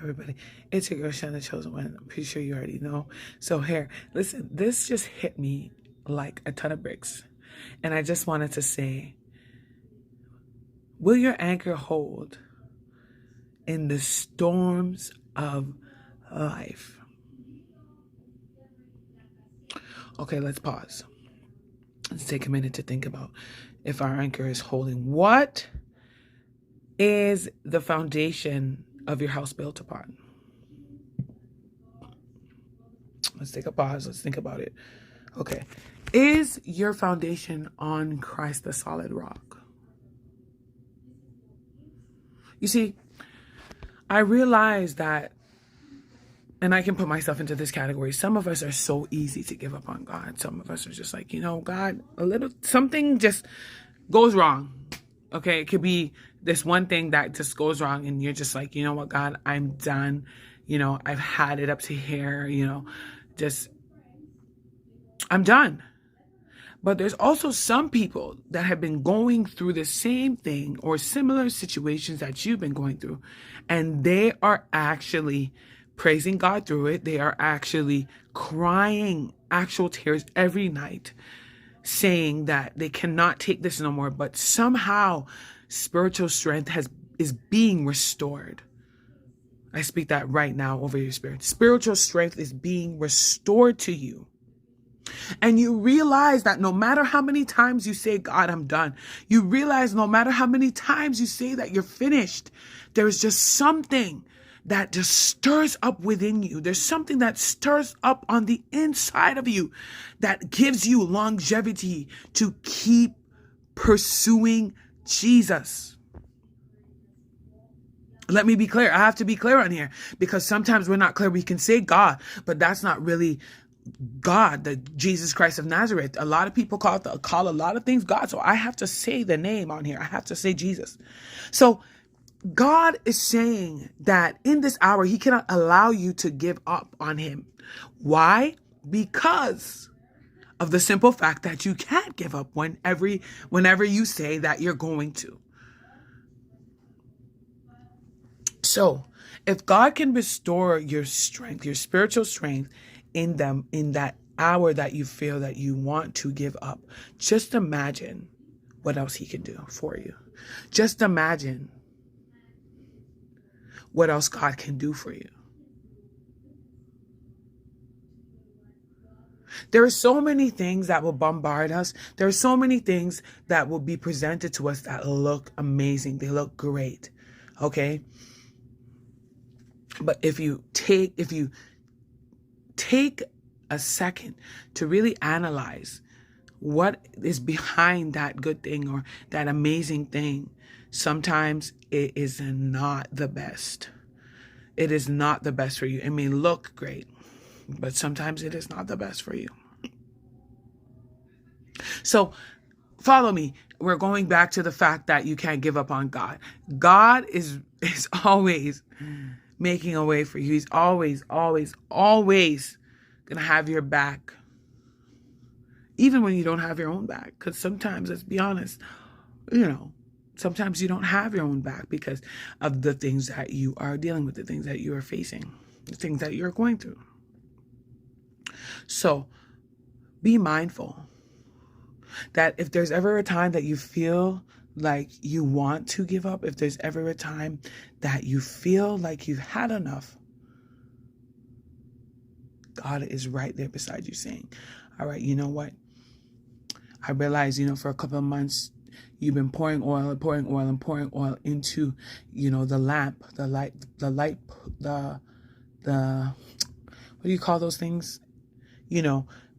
everybody? It's your girl, Shanna Chosen One. I'm pretty sure you already know. So here, listen, this just hit me like a ton of bricks. And I just wanted to say, will your anchor hold in the storms of life? Okay, let's pause. Let's take a minute to think about if our anchor is holding. What is the foundation of your house built upon? Let's take a pause. Let's think about it. Okay. Is your foundation on Christ the solid rock? You see, I realize that, and I can put myself into this category, some of us are so easy to give up on God. Some of us are just like, God, something just goes wrong. Okay, it could be this one thing that just goes wrong and you're just like, you know what, God, I'm done. I've had it up to here, I'm done. But there's also some people that have been going through the same thing or similar situations that you've been going through, and they are actually praising God through it. They are actually crying actual tears every night, saying that they cannot take this no more, but somehow spiritual strength is being restored. I speak that right now over your spirit. Spiritual strength is being restored to you. And you realize that no matter how many times you say, God, I'm done, you realize no matter how many times you say that you're finished, there's just something that just stirs up within you. There's something that stirs up on the inside of you that gives you longevity to keep pursuing Jesus. Let me be clear. I have to be clear on here because sometimes we're not clear. We can say God, but that's not really God, the Jesus Christ of Nazareth. A lot of people call a lot of things God. So I have to say the name on here. I have to say Jesus. So God is saying that in this hour, he cannot allow you to give up on him. Why? Because of the simple fact that you can't give up whenever you say that you're going to. So if God can restore your strength, your spiritual strength in that hour that you feel that you want to give up, just imagine what else he can do for you. Just imagine what else God can do for you. There are so many things that will bombard us. There are so many things that will be presented to us that look amazing. They look great. Okay? But if you take a second to really analyze what is behind that good thing or that amazing thing, sometimes it is not the best. It is not the best for you. It may look great, but sometimes it is not the best for you. So follow me. We're going back to the fact that you can't give up on God. God is always making a way for you. He's always going to have your back. Even when you don't have your own back. Because sometimes, let's be honest, sometimes you don't have your own back because of the things that you are dealing with, the things that you are facing, the things that you're going through. So be mindful that if there's ever a time that you feel like you want to give up, if there's ever a time that you feel like you've had enough, God is right there beside you saying, all right, you know what? I realize, for a couple of months, you've been pouring oil into, the lamp, the light, what do you call those things?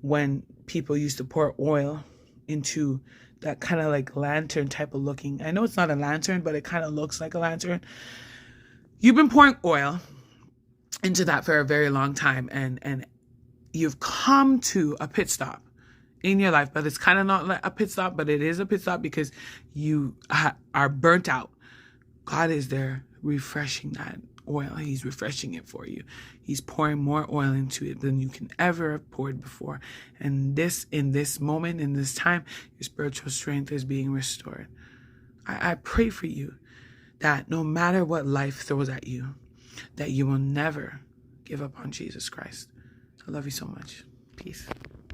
When people used to pour oil into that kind of like lantern type of looking. I know it's not a lantern, but it kind of looks like a lantern. You've been pouring oil into that for a very long time, and you've come to a pit stop in your life, but it's kind of not like a pit stop, but it is a pit stop because you are burnt out. God is there refreshing that oil. He's refreshing it for you. He's pouring more oil into it than you can ever have poured before. And in this moment, in this time, your spiritual strength is being restored. I pray for you that no matter what life throws at you, that you will never give up on Jesus Christ. I love you so much. Peace.